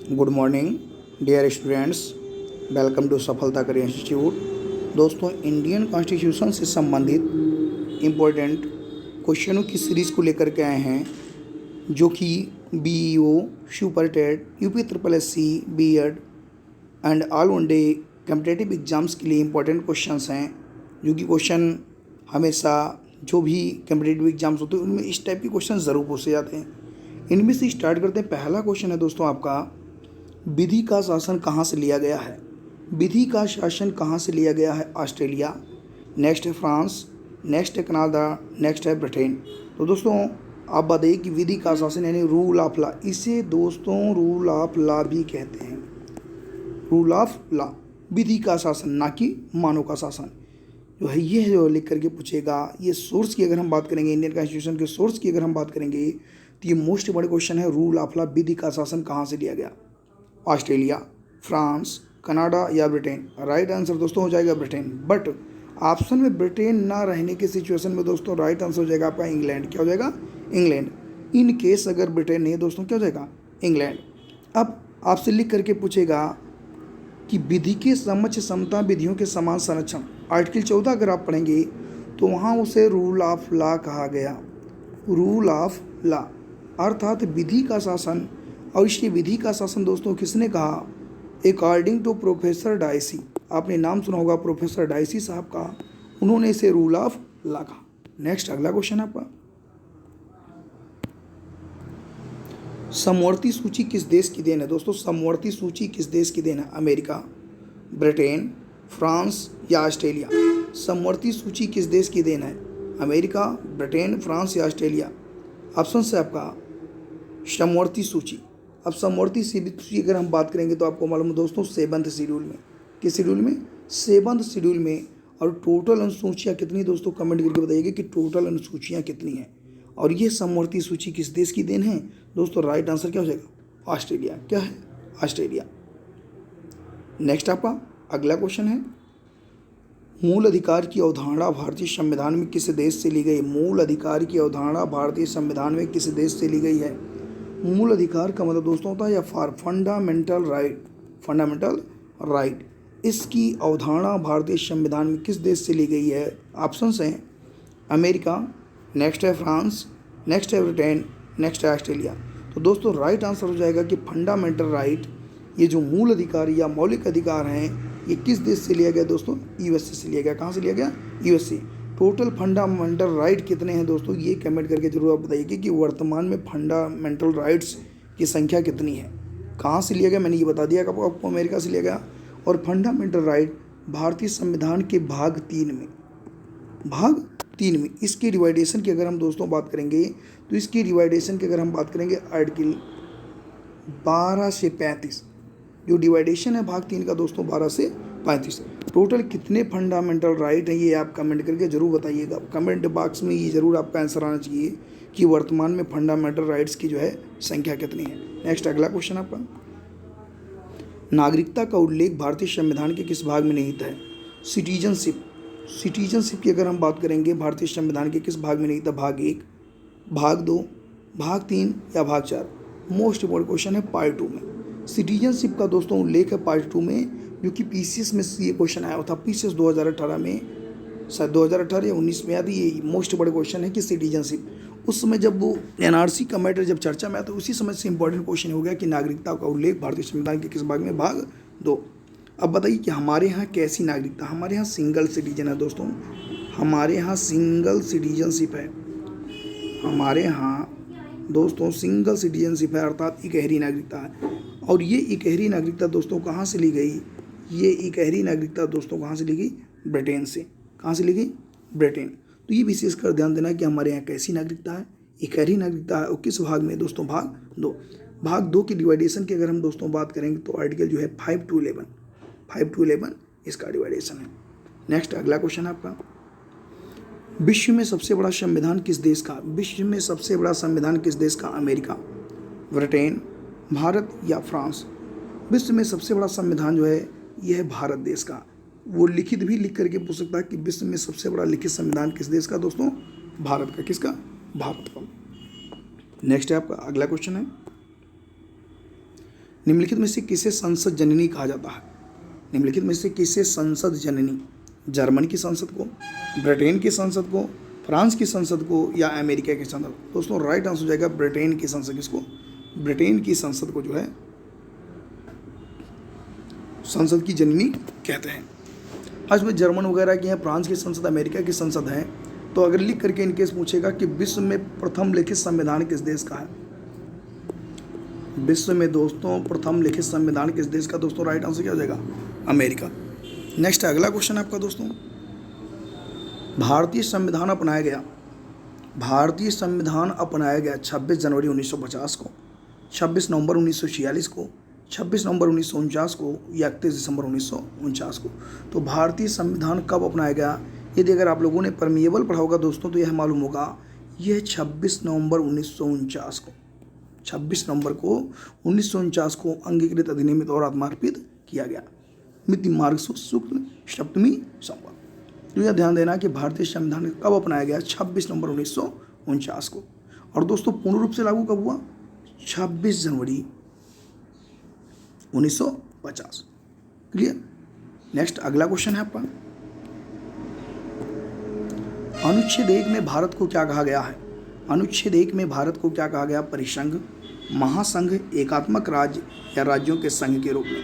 Good morning dear students, welcome to Safalta career institute. दोस्तों, Indian constitution से संबंधित important क्वेश्चनों की सीरीज़ को लेकर के आए हैं, जो कि BEO, super TET, UP triple SC, B Ed and all one day competitive exams के लिए इम्पोर्टेंट क्वेश्चंस हैं। जो कि क्वेश्चन हमेशा जो भी कम्पिटेटिव एग्जाम्स होते हैं उनमें इस टाइप के क्वेश्चन ज़रूर पूछे जाते हैं। इनमें से स्टार्ट करते हैं। पहला क्वेश्चन है दोस्तों आपका, विधि का शासन कहाँ से लिया गया है? विधि का शासन कहाँ से लिया गया है? ऑस्ट्रेलिया, नेक्स्ट है फ्रांस, नेक्स्ट है कनाडा, नेक्स्ट है ब्रिटेन। तो दोस्तों आप बताइए कि विधि का शासन यानी रूल ऑफ लॉ, इसे दोस्तों रूल ऑफ लॉ भी कहते हैं। रूल ऑफ लॉ, विधि का शासन, ना कि मानव का शासन जो है। ये जो लिख करके पूछेगा, ये सोर्स की अगर हम बात करेंगे, इंडियन कॉन्स्टिट्यूशन के सोर्स की अगर हम बात करेंगे तो ये मोस्ट बड़ा क्वेश्चन है। रूल ऑफ लॉ, विधि का शासन कहाँ से लिया गया? ऑस्ट्रेलिया, फ्रांस, कनाडा या ब्रिटेन? राइट आंसर दोस्तों हो जाएगा ब्रिटेन। बट ऑप्शन में ब्रिटेन ना रहने की सिचुएशन में दोस्तों राइट आंसर हो जाएगा आपका इंग्लैंड। क्या हो जाएगा? इंग्लैंड। इन केस अगर ब्रिटेन नहीं है दोस्तों, क्या हो जाएगा? इंग्लैंड। अब आपसे लिख करके पूछेगा कि विधि के समक्ष समता विधियों के समान संरक्षण, आर्टिकल 14 अगर आप पढ़ेंगे तो वहाँ उसे रूल ऑफ लॉ कहा गया। रूल ऑफ लॉ अर्थात विधि का शासन। और इसकी विधि का शासन दोस्तों किसने कहा? According to professor Dicey. आपने नाम सुना होगा प्रोफेसर डाइसी साहब का, उन्होंने इसे रूल ऑफ लॉ कहा। नेक्स्ट अगला क्वेश्चन आपका, समवर्ती सूची किस देश की देन है? दोस्तों समवर्ती सूची किस देश की देन है? अमेरिका, ब्रिटेन, फ्रांस या ऑस्ट्रेलिया? समवर्ती सूची किस देश की देन है? अमेरिका, ब्रिटेन, फ्रांस या ऑस्ट्रेलिया? ऑप्शन से आपका समवर्ती सूची। अब समवर्ती सूची अगर हम बात करेंगे तो आपको मालूम है दोस्तों, 7th शेड्यूल में। किस शेड्यूल में? 7th शेड्यूल में। और टोटल अनुसूचियाँ कितनी दोस्तों? कमेंट करके बताइएगा कि टोटल अनुसूचियाँ कितनी हैं। और ये समवर्ती सूची किस देश की देन है दोस्तों? राइट आंसर क्या हो जाएगा? ऑस्ट्रेलिया। क्या है? ऑस्ट्रेलिया। नेक्स्ट आपका अगला क्वेश्चन है, मूल अधिकार की अवधारणा भारतीय संविधान में किस देश से ली गई? मूल अधिकार की अवधारणा भारतीय संविधान में किस देश से ली गई है? मूल अधिकार का मतलब दोस्तों होता है या फंडामेंटल राइट। फंडामेंटल राइट, इसकी अवधारणा भारतीय संविधान में किस देश से ली गई है? ऑप्शंस हैं अमेरिका, नेक्स्ट है फ्रांस, नेक्स्ट है ब्रिटेन, नेक्स्ट है ऑस्ट्रेलिया। तो दोस्तों राइट आंसर हो जाएगा कि फंडामेंटल राइट, ये जो मूल अधिकार या मौलिक अधिकार हैं, ये किस देश से लिया गया दोस्तों? यूएसए से लिया गया। कहाँ से लिया गया? यूएसए। टोटल फंडामेंटल राइट कितने हैं दोस्तों? ये कमेंट करके जरूर आप बताइए कि वर्तमान में फंडामेंटल राइट्स की संख्या कितनी है। कहाँ से लिया गया मैंने ये बता दिया कि आपको अमेरिका से लिया गया। और फंडामेंटल राइट भारतीय संविधान के भाग 3 में, भाग 3 में इसकी डिवाइडेशन की अगर हम दोस्तों बात करेंगे तो इसकी डिवाइडेशन की अगर हम बात करेंगे आर्टिकल 12 से 35, जो डिवाइडेशन है भाग 3 का दोस्तों 12 से 35। टोटल कितने फंडामेंटल राइट हैं ये आप कमेंट करके जरूर बताइएगा। कमेंट बॉक्स में ये जरूर आपका आंसर आना चाहिए कि वर्तमान में फंडामेंटल राइट्स की जो है संख्या कितनी है। नेक्स्ट अगला क्वेश्चन आपका, नागरिकता का उल्लेख भारतीय संविधान के किस भाग में निहित है? सिटीजनशिप। सिटीजनशिप की अगर हम बात करेंगे भारतीय संविधान के किस भाग में निहित है? भाग 1, भाग 2, भाग 3 या भाग 4? मोस्ट इम्पोर्टेंट क्वेश्चन है पार्ट 2 में। सिटीजनशिप का दोस्तों उल्लेख है पार्ट 2 में, जो कि पीसीएस में ये क्वेश्चन आया था। पीसीएस 2018 में, शायद 2018 या 19 में याद, ये मोस्ट बड़ा क्वेश्चन है कि सिटीजनशिप। उस समय जब वो एनआरसी का मैटर जब चर्चा में आया तो उसी समय से इंपॉर्टेंट क्वेश्चन हो गया कि नागरिकता का उल्लेख भारतीय संविधान के किस भाग में? भाग 2। अब बताइए कि हमारे यहाँ कैसी नागरिकता? हमारे यहाँ सिंगल सिटीजन है दोस्तों। हमारे यहाँ सिंगल सिटीजनशिप है। हमारे यहाँ दोस्तों सिंगल सिटीजनशिप है, अर्थात इकहरी नागरिकता है। और ये इकहरी नागरिकता दोस्तों कहाँ से ली गई? ये इकहरी नागरिकता दोस्तों कहाँ से ली गई? ब्रिटेन से। कहाँ से ली गई? ब्रिटेन। तो ये विशेषकर ध्यान देना कि हमारे यहाँ कैसी नागरिकता है? इकहरी नागरिकता है। और किस भाग में दोस्तों? भाग 2। भाग 2 की डिवाइडेशन की अगर हम दोस्तों बात करेंगे तो आर्टिकल जो है 5 to 11 इसका डिवाइडेशन है। नेक्स्ट अगला क्वेश्चन आपका, विश्व में सबसे बड़ा संविधान किस देश का? विश्व में सबसे बड़ा संविधान किस देश का? अमेरिका, ब्रिटेन, भारत या फ्रांस? विश्व में सबसे बड़ा संविधान जो है यह है भारत देश का। वो लिखित भी लिख करके पूछ सकता है कि विश्व में सबसे बड़ा लिखित संविधान किस देश का दोस्तों? भारत का। किसका? भारत का। नेक्स्ट है आपका अगला क्वेश्चन है, निम्नलिखित में से किसे संसद जननी कहा जाता है? निम्नलिखित में से किसे संसद जननी? जर्मन की संसद को, ब्रिटेन की संसद को, फ्रांस की संसद को, या अमेरिका की संसद? दोस्तों राइट आंसर हो जाएगा ब्रिटेन की संसद। किसको? ब्रिटेन की संसद को जो है संसद की जननी कहते हैं। आज में जर्मन वगैरह की हैं, फ्रांस की संसद, अमेरिका की संसद है। तो अगर लिख करके इनकेस पूछेगा कि विश्व में प्रथम लिखित संविधान किस देश का है? विश्व में दोस्तों प्रथम लिखित संविधान किस देश का? दोस्तों राइट आंसर क्या हो जाएगा? अमेरिका। नेक्स्ट अगला क्वेश्चन आपका दोस्तों, भारतीय संविधान अपनाया गया। भारतीय संविधान अपनाया गया 26 जनवरी 1950 को, 26 नवंबर 1946 को, 26 नवंबर 1949 को, या 31 दिसंबर 1949 को? तो भारतीय संविधान कब अपनाया गया? यदि अगर आप लोगों ने परमिएबल पढ़ा होगा दोस्तों तो यह मालूम होगा, यह 26 नवंबर 1949 को, 26 नवंबर को 1949 को अंगीकृत अधिनियमित और आत्मार्पित किया गया। मिति मार्ग शुक्ल सप्तमी संवत। तो यह ध्यान देना कि भारतीय संविधान कब अपनाया गया? 26 नवंबर 1949 को। और दोस्तों पूर्ण रूप से लागू कब हुआ? 26 जनवरी 1950। क्लियर? नेक्स्ट अगला क्वेश्चन है आपका, अनुच्छेद 1 में भारत को क्या कहा गया है? अनुच्छेद 1 में भारत को क्या कहा गया? परिसंघ, महासंघ, एकात्मक राज्य, या राज्यों के संघ के रूप में?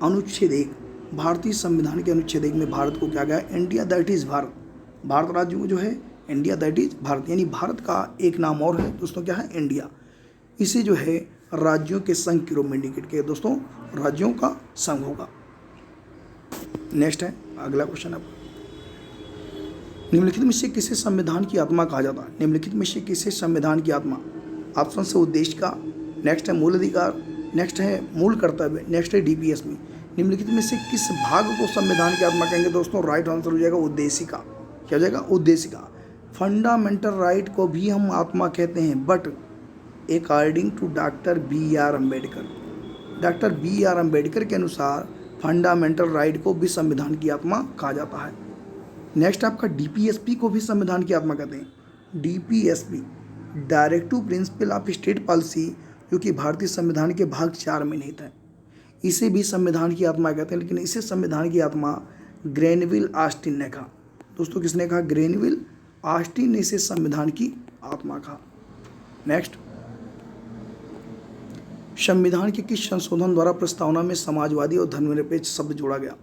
अनुच्छेद 1 भारतीय संविधान के अनुच्छेद 1 में भारत को क्या कहा? India that is Bharat. Bharat राज्य को जो है इंडिया दैट इज भारत, यानी भारत का एक नाम और है दोस्तों, क्या है? इंडिया। इसे जो है राज्यों के संघ के रूप में इंडिकेट किया दोस्तों, राज्यों का संघ होगा। नेक्स्ट है अगला क्वेश्चन आपका, निम्नलिखित में से किसे संविधान की आत्मा कहा जाता है? निम्नलिखित में से किसे संविधान की आत्मा? ऑप्शन से उद्देश्य का, नेक्स्ट है मूल अधिकार, नेक्स्ट है मूल कर्तव्य, नेक्स्ट है डीपीएसपी। निम्नलिखित में से किस भाग को संविधान की आत्मा कहेंगे दोस्तों? राइट आंसर हो जाएगा उद्देशिका। क्या हो जाएगा? उद्देशिका। फंडामेंटल राइट को भी हम आत्मा कहते हैं, but according to doctor B R. Ambedkar, doctor B R. Ambedkar के अनुसार फंडामेंटल राइट को भी संविधान की आत्मा कहा जाता है। नेक्स्ट आपका डीपीएसपी को भी संविधान की आत्मा कहते हैं। DPSP directive principle of state policy, जो कि भारतीय संविधान के भाग 4 में निहित है, इसे भी संविधान की आत्मा कहते हैं। लेकिन इसे संविधान की आत्मा ग्रेनविल ऑस्टिन ने कहा। दोस्तों किसने कहा? ग्रेनविल ऑस्टिन ने इसे संविधान की आत्मा कहा। नेक्स्ट, संविधान के किस संशोधन द्वारा प्रस्तावना में समाजवादी और धर्मनिरपेक्ष शब्द जोड़ा गया?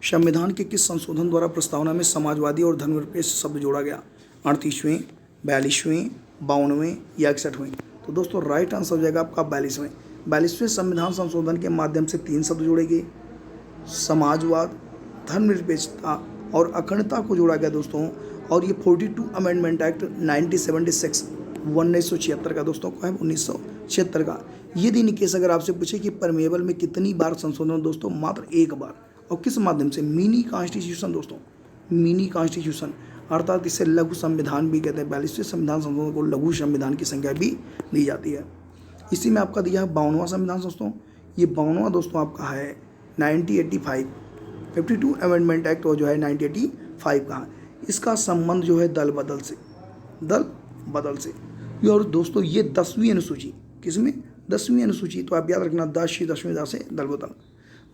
संविधान के किस संशोधन द्वारा प्रस्तावना में समाजवादी और धर्मनिरपेक्ष शब्द जोड़ा गया? 38वें, 42वें, 52वें, या 61वें? तो दोस्तों राइट आंसर हो जाएगा आपका 42वें। 42वें संविधान संशोधन के माध्यम से 3 शब्द जोड़े गए, समाजवाद, धर्मनिरपेक्षता और अखंडता को जोड़ा गया दोस्तों। और ये 42 अमेंडमेंट एक्ट 1976 1976 का दोस्तों को है, 1976 का। यदि इन केस अगर आपसे पूछे कि परमेबल में कितनी बार संशोधन दोस्तों? मात्र 1 बार। और किस माध्यम से? मिनी कॉन्स्टिट्यूशन दोस्तों, मिनी कॉन्स्टिट्यूशन, अर्थात इसे लघु संविधान भी कहते हैं। 42वें संविधान संशोधन को लघु संविधान की संज्ञा भी दी जाती है। इसी में आपका दिया है 52वां संविधान दोस्तों। ये 52वां दोस्तों आपका है 1985, 52 अमेंडमेंट एक्ट जो है 1985 का। इसका संबंध जो है दल बदल से। और दोस्तों ये 10वीं अनुसूची, किसमें? 10वीं अनुसूची। तो आप याद रखना 10वीं दा से दल बदल।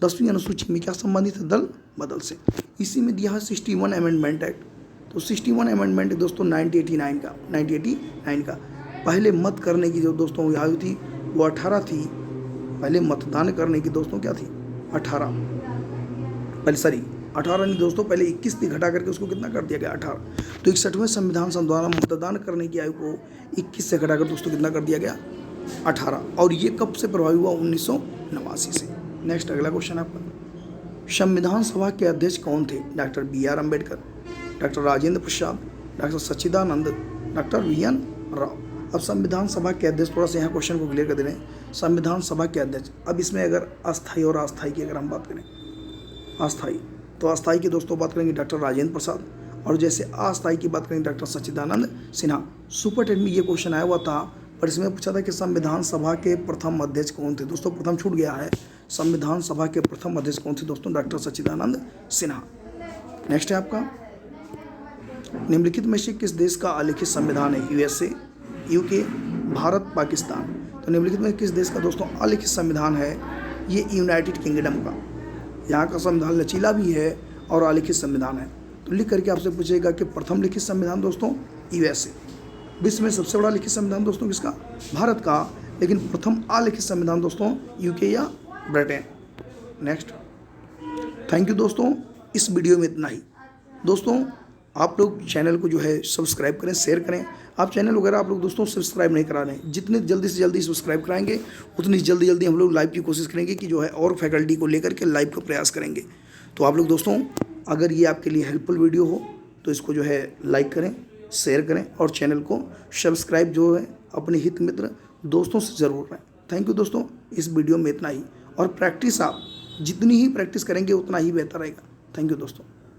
10वीं अनुसूची में क्या संबंधित है? दल बदल से। इसी में दिया है 61 अमेंडमेंट एक्ट। तो 61 अमेंडमेंट दोस्तों 1989 का। पहले मत करने की जो दोस्तों आयु थी वो 18 थी। पहले मतदान करने की दोस्तों क्या थी? 18 नहीं दोस्तों, पहले 21 थी, घटा करके उसको कितना कर दिया गया? 18। तो 61वें संविधान द्वारा मतदान करने की आयु को 21 से घटाकर दोस्तों कितना कर दिया गया? 18। और ये कब से प्रभावी हुआ? 1989 से। नेक्स्ट अगला क्वेश्चन आपका, संविधान सभा के अध्यक्ष कौन थे? Doctor B R. Ambedkar, doctor Rajendra Prasad, doctor Sachchidanand, doctor V N. Rao. अब संविधान सभा के अध्यक्ष, थोड़ा सा यहाँ क्वेश्चन को क्लियर कर दे रहे हैं। संविधान सभा के अध्यक्ष, अब इसमें अगर अस्थायी और अस्थायी की अगर हम बात करें, अस्थायी, तो अस्थायी की दोस्तों बात करेंगे डॉक्टर राजेंद्र प्रसाद, और जैसे अस्थायी की बात करेंगे डॉक्टर सच्चिदानंद सिन्हा। सुपर टेट में ये क्वेश्चन आया हुआ था, पर इसमें पूछा था कि संविधान सभा के प्रथम अध्यक्ष कौन थे? दोस्तों प्रथम छूट गया है। संविधान सभा के प्रथम अध्यक्ष कौन थे दोस्तों? डॉक्टर सच्चिदानंद सिन्हा। नेक्स्ट है आपका, निम्नलिखित में से किस देश का अलिखित संविधान है? USA, UK, Bharat, Pakistan. तो निम्नलिखित में किस देश का दोस्तों अलिखित संविधान है? ये यूनाइटेड किंगडम का। यहाँ का संविधान लचीला भी है और अलिखित संविधान है। तो लिख करके आपसे पूछेगा कि प्रथम लिखित संविधान दोस्तों यूएसए। विश्व में सबसे बड़ा लिखित संविधान दोस्तों किसका? भारत का। लेकिन प्रथम अलिखित संविधान दोस्तों यूके या ब्रिटेन। नेक्स्ट, थैंक यू दोस्तों। इस वीडियो में इतना ही। दोस्तों आप लोग चैनल को जो है सब्सक्राइब करें, शेयर करें। आप चैनल वगैरह आप लोग दोस्तों सब्सक्राइब नहीं करा रहे हैं, जितने जल्दी से जल्दी सब्सक्राइब कराएंगे उतनी जल्दी हम लोग लाइव की कोशिश करेंगे कि जो है और फैकल्टी को लेकर के लाइव का प्रयास करेंगे। तो आप लोग दोस्तों अगर ये आपके लिए हेल्पफुल वीडियो हो तो इसको जो है लाइक करें, शेयर करें और चैनल को सब्सक्राइब जो है अपने हित मित्र दोस्तों से ज़रूर करें। थैंक यू दोस्तों। इस वीडियो में इतना ही। और प्रैक्टिस आप जितनी ही प्रैक्टिस करेंगे उतना ही बेहतर रहेगा। थैंक यू दोस्तों।